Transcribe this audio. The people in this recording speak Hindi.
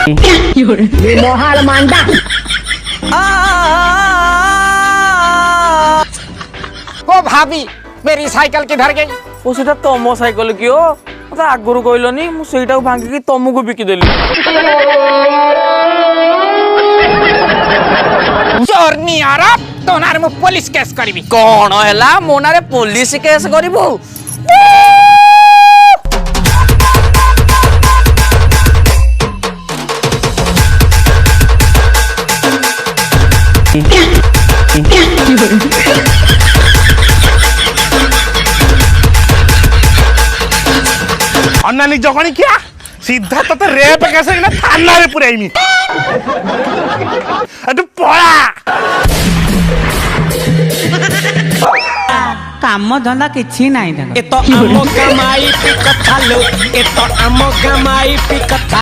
मोहाल मांडा। ओ भाभी मेरी साइकिल किधर गई? ओ सेटा तम साइकेल कि ओ मत आगुरु कहलनी मु सेटा भांगी तुमको बिकिदेली। चोरनी आरा तो नार मु पुलिस केस करबी। कौन हैला मोनारे पुलिस केस करिवो? अन्नानी जगणी क्या सीधा तो रेप कैसे ना थाना रे पुराइमी अटू पळा काम धंदा किछि नाही ए तो आम गमाई पी कथा लो ए तो आम गमाई पी कथा